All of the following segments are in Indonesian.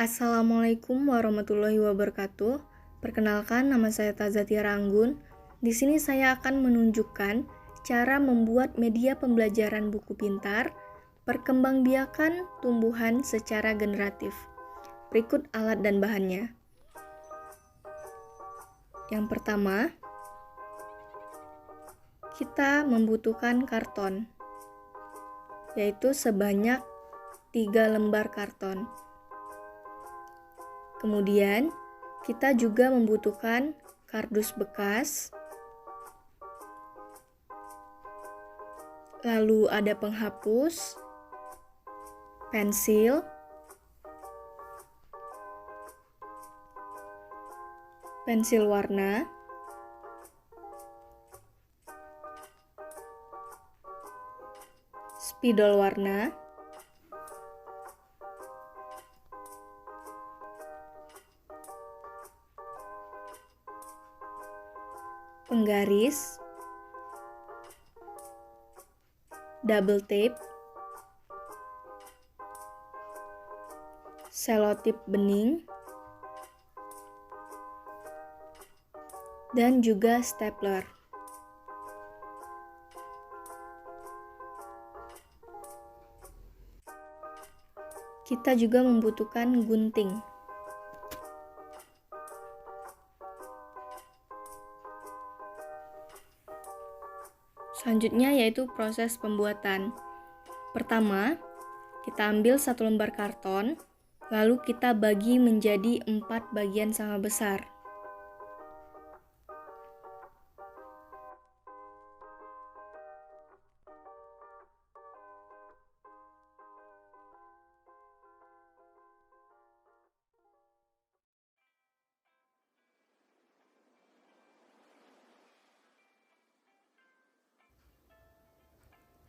Assalamualaikum warahmatullahi wabarakatuh. Perkenalkan, nama saya Taza Tiara Anggun. Di sini saya akan menunjukkan cara membuat media pembelajaran buku pintar, perkembangbiakan tumbuhan secara generatif. Berikut alat dan bahannya. Yang pertama, kita membutuhkan karton, yaitu sebanyak 3 lembar karton. Kemudian, kita juga membutuhkan kardus bekas, lalu ada penghapus, pensil, pensil warna, spidol warna, penggaris, double tape, selotip bening, dan juga stapler. Kita juga membutuhkan gunting. Selanjutnya yaitu proses pembuatan. Pertama, kita ambil 1 lembar karton, lalu kita bagi menjadi 4 bagian sama besar.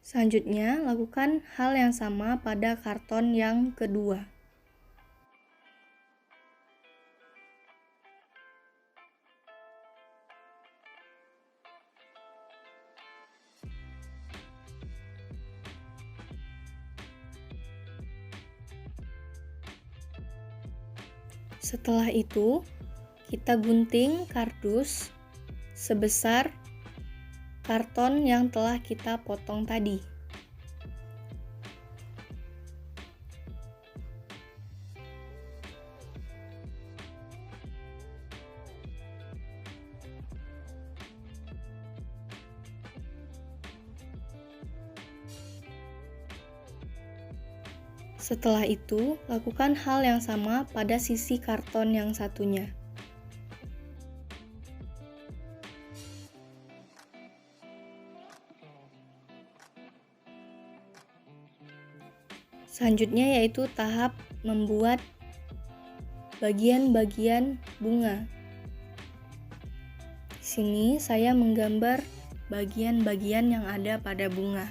Selanjutnya, lakukan hal yang sama pada karton yang kedua. Setelah itu, kita gunting kardus sebesar karton yang telah kita potong tadi. Setelah itu, lakukan hal yang sama pada sisi karton yang satunya. Selanjutnya yaitu tahap membuat bagian-bagian bunga. Di sini saya menggambar bagian-bagian yang ada pada bunga.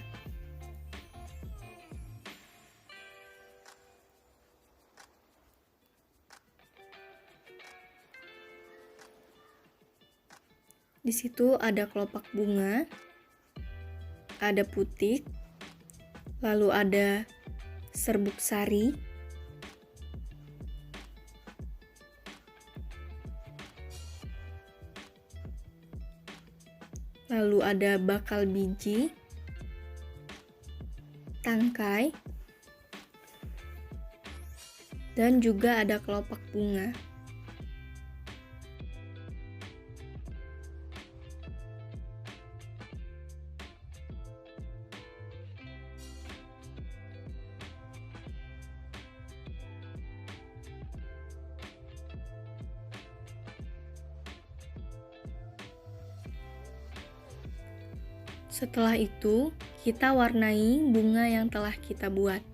Di situ ada kelopak bunga, ada putik, lalu ada serbuk sari, lalu ada bakal biji, tangkai, dan juga ada kelopak bunga. Setelah itu, kita warnai bunga yang telah kita buat.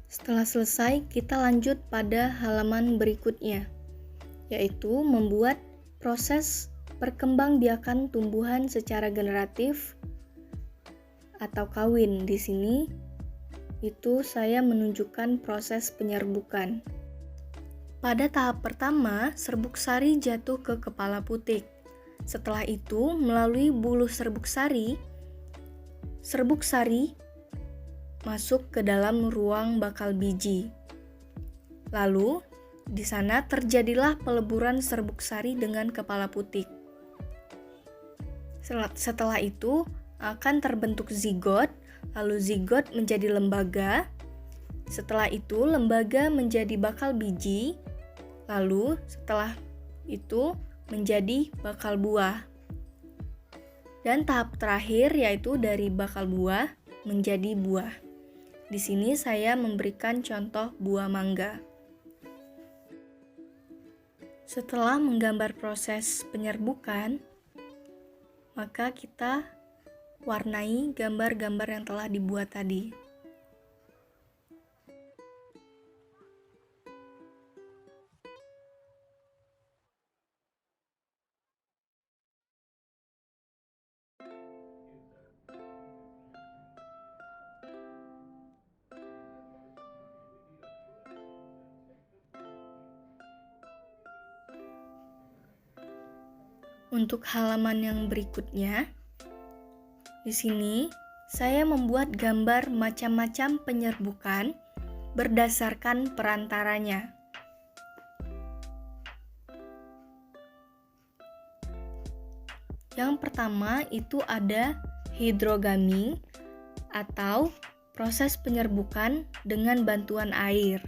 Setelah selesai, kita lanjut pada halaman berikutnya, yaitu membuat proses perkembangbiakan tumbuhan secara generatif atau kawin. Di sini itu saya menunjukkan proses penyerbukan. Pada tahap pertama, serbuk sari jatuh ke kepala putik. Setelah itu, melalui bulu serbuk sari masuk ke dalam ruang bakal biji. Lalu, di sana terjadilah peleburan serbuk sari dengan kepala putik. Setelah itu, akan terbentuk zigot, lalu zigot menjadi lembaga. Setelah itu, lembaga menjadi bakal biji, lalu setelah itu menjadi bakal buah. Dan tahap terakhir yaitu dari bakal buah menjadi buah. Di sini saya memberikan contoh buah mangga. Setelah menggambar proses penyerbukan, maka kita warnai gambar-gambar yang telah dibuat tadi. Untuk halaman yang berikutnya, di sini saya membuat gambar macam-macam penyerbukan berdasarkan perantaranya. Yang pertama itu ada hidrogami atau proses penyerbukan dengan bantuan air.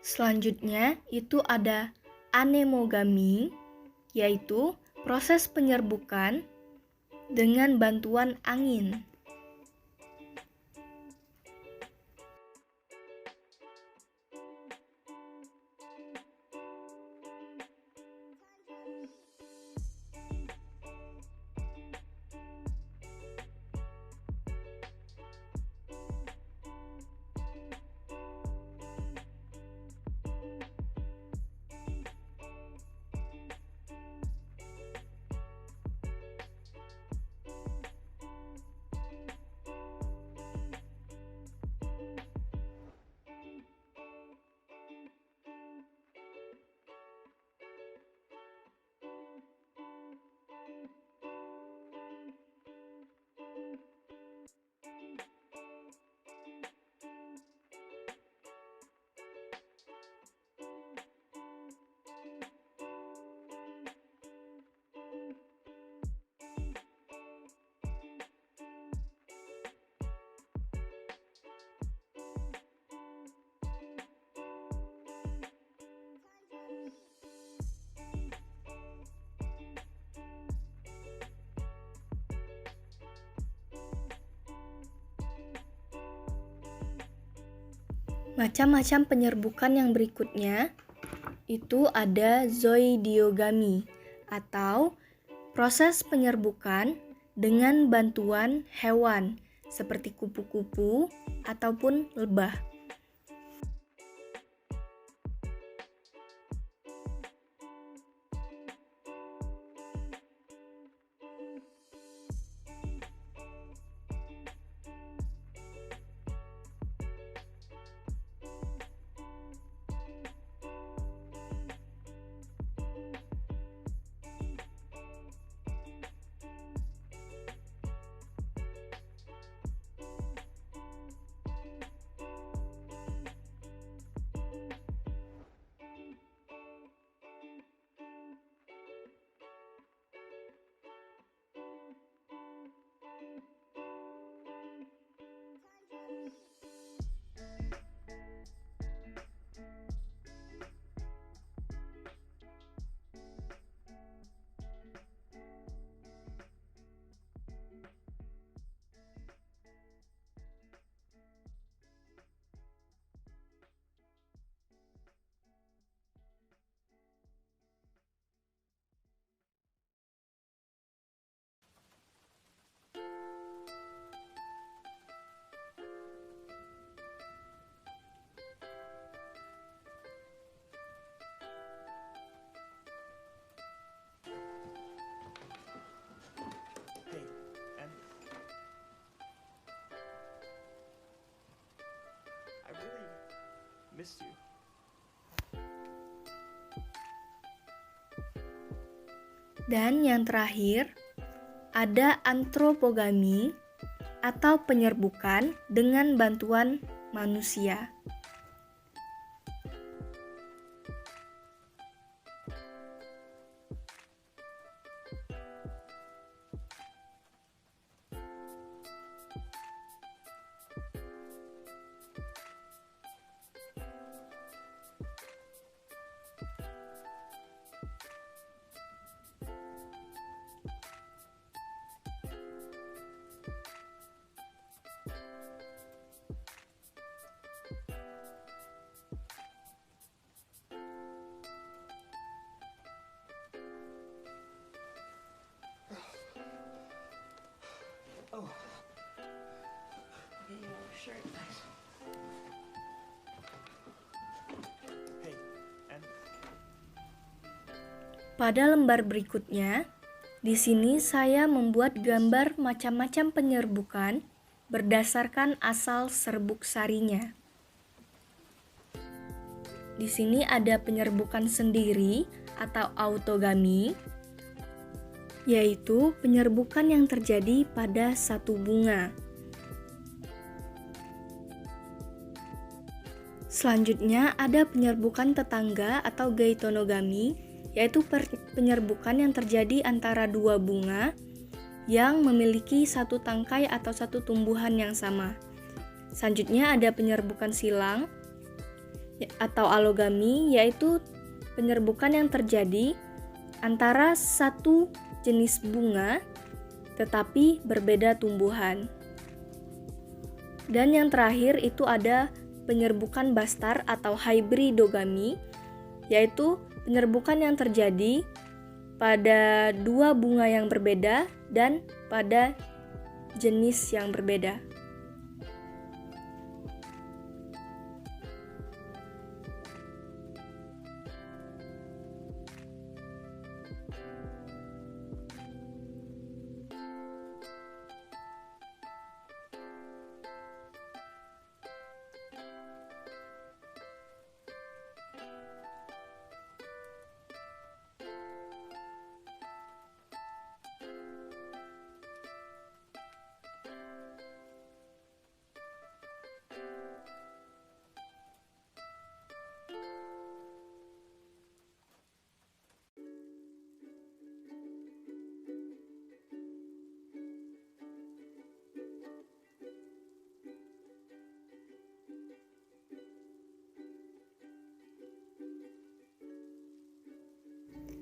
Selanjutnya itu ada anemogami, yaitu proses penyerbukan dengan bantuan angin. Macam-macam penyerbukan yang berikutnya itu ada zoidiogami atau proses penyerbukan dengan bantuan hewan seperti kupu-kupu ataupun lebah. Missed you. Dan yang terakhir, ada antropogami atau penyerbukan dengan bantuan manusia. Oh. Okay, your shirt. Nice. Hey, and Pada lembar berikutnya, di sini saya membuat gambar macam-macam penyerbukan berdasarkan asal serbuk sarinya. Di sini ada penyerbukan sendiri atau autogami, yaitu penyerbukan yang terjadi pada satu bunga. Selanjutnya ada penyerbukan tetangga atau geitonogami, yaitu penyerbukan yang terjadi antara dua bunga yang memiliki satu tangkai atau satu tumbuhan yang sama. Selanjutnya ada penyerbukan silang atau alogami, yaitu penyerbukan yang terjadi antara satu jenis bunga tetapi berbeda tumbuhan. Dan yang terakhir itu ada penyerbukan bastar atau hybridogami, yaitu penyerbukan yang terjadi pada dua bunga yang berbeda dan pada jenis yang berbeda.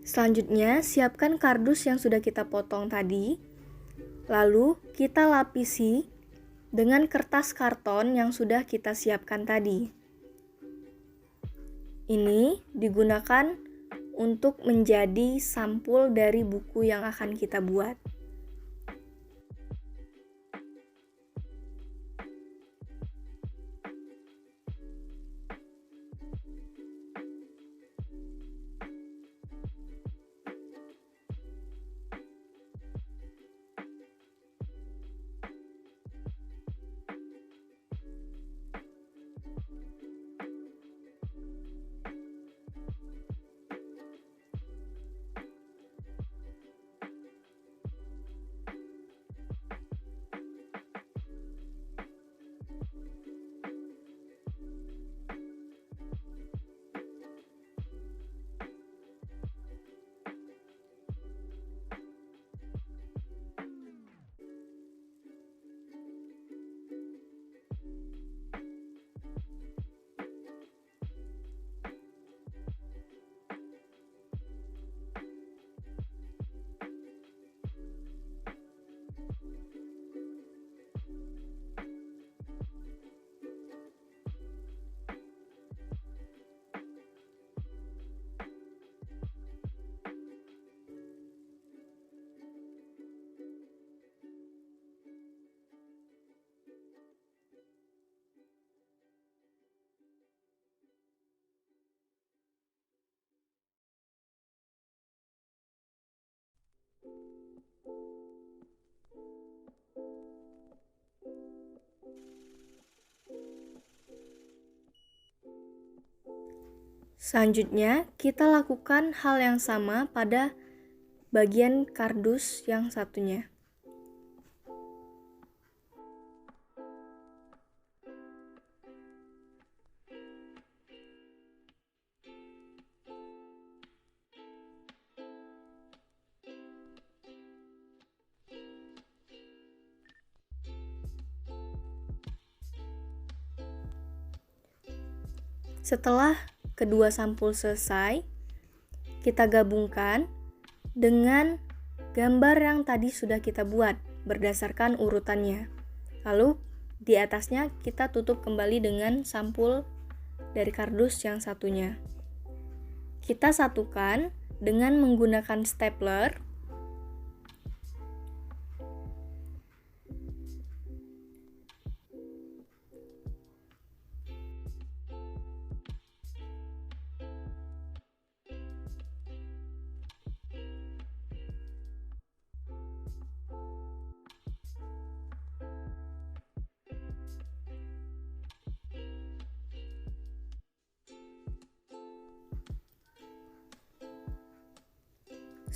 Selanjutnya, siapkan kardus yang sudah kita potong tadi. Lalu, kita lapisi dengan kertas karton yang sudah kita siapkan tadi. Ini digunakan untuk menjadi sampul dari buku yang akan kita buat. Selanjutnya, kita lakukan hal yang sama pada bagian kardus yang satunya. Setelah kedua sampul selesai, kita gabungkan dengan gambar yang tadi sudah kita buat berdasarkan urutannya. Lalu di atasnya kita tutup kembali dengan sampul dari kardus yang satunya. Kita satukan dengan menggunakan stapler.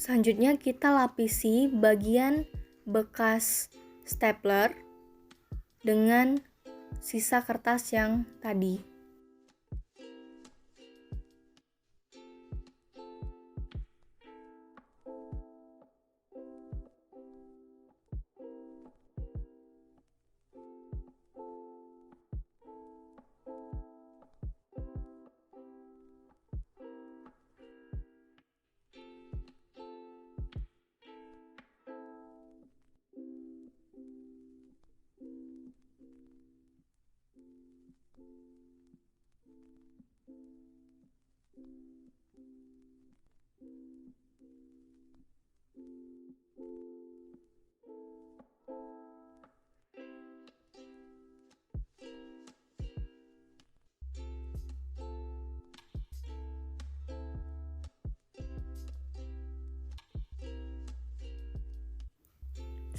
Selanjutnya kita lapisi bagian bekas stapler dengan sisa kertas yang tadi.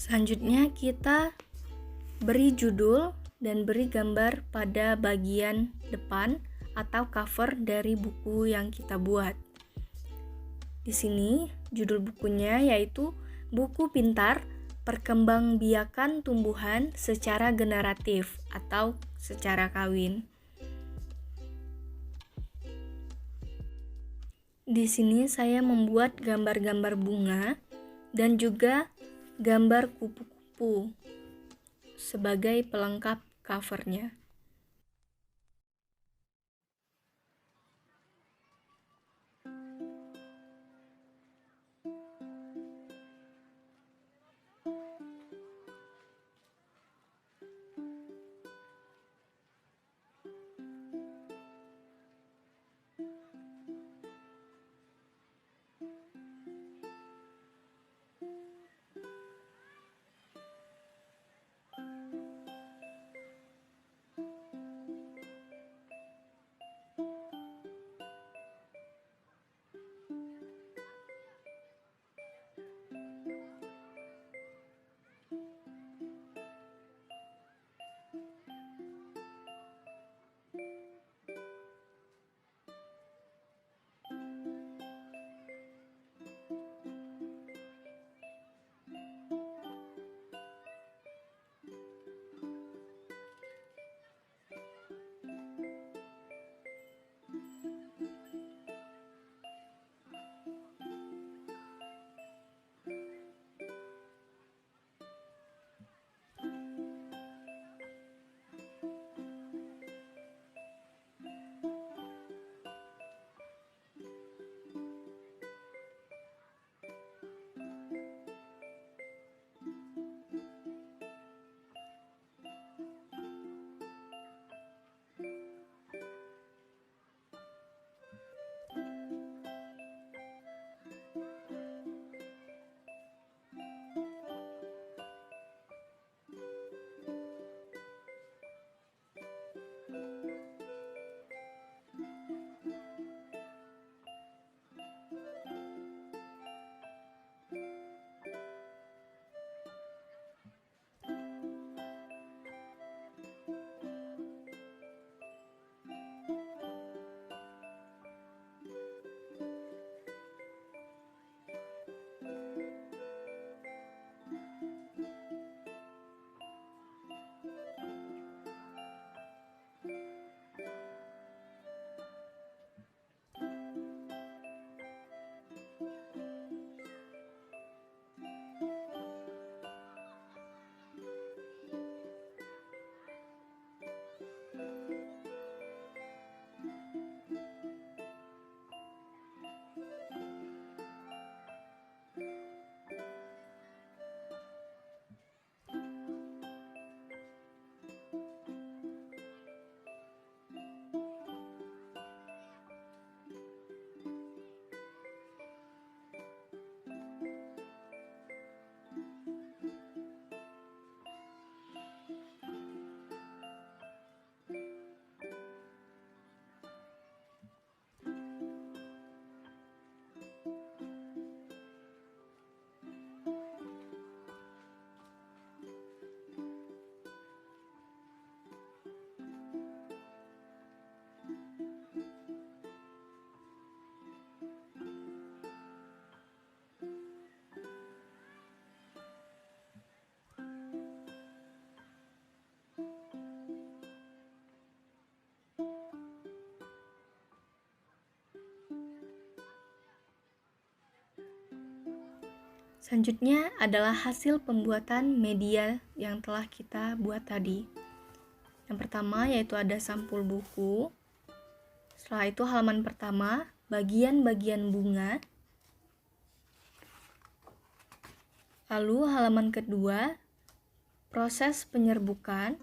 Selanjutnya kita beri judul dan beri gambar pada bagian depan atau cover dari buku yang kita buat. Di sini judul bukunya yaitu Buku Pintar Perkembangbiakan Tumbuhan secara Generatif atau secara kawin. Di sini saya membuat gambar-gambar bunga dan juga gambar kupu-kupu sebagai pelengkap covernya. Selanjutnya adalah hasil pembuatan media yang telah kita buat tadi. Yang pertama yaitu ada sampul buku. Setelah itu halaman pertama, bagian-bagian bunga. Lalu halaman kedua, proses penyerbukan.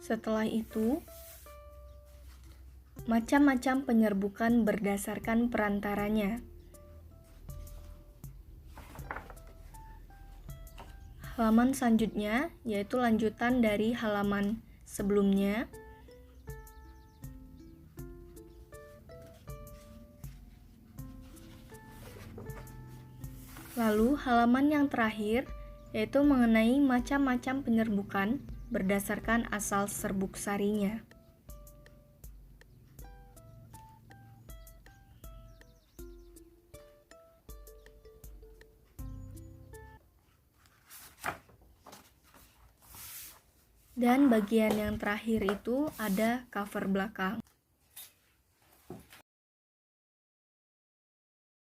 Setelah itu, macam-macam penyerbukan berdasarkan perantaranya. Halaman selanjutnya yaitu lanjutan dari halaman sebelumnya. Lalu halaman yang terakhir yaitu mengenai macam-macam penyerbukan berdasarkan asal serbuk sarinya. Dan bagian yang terakhir itu ada cover belakang.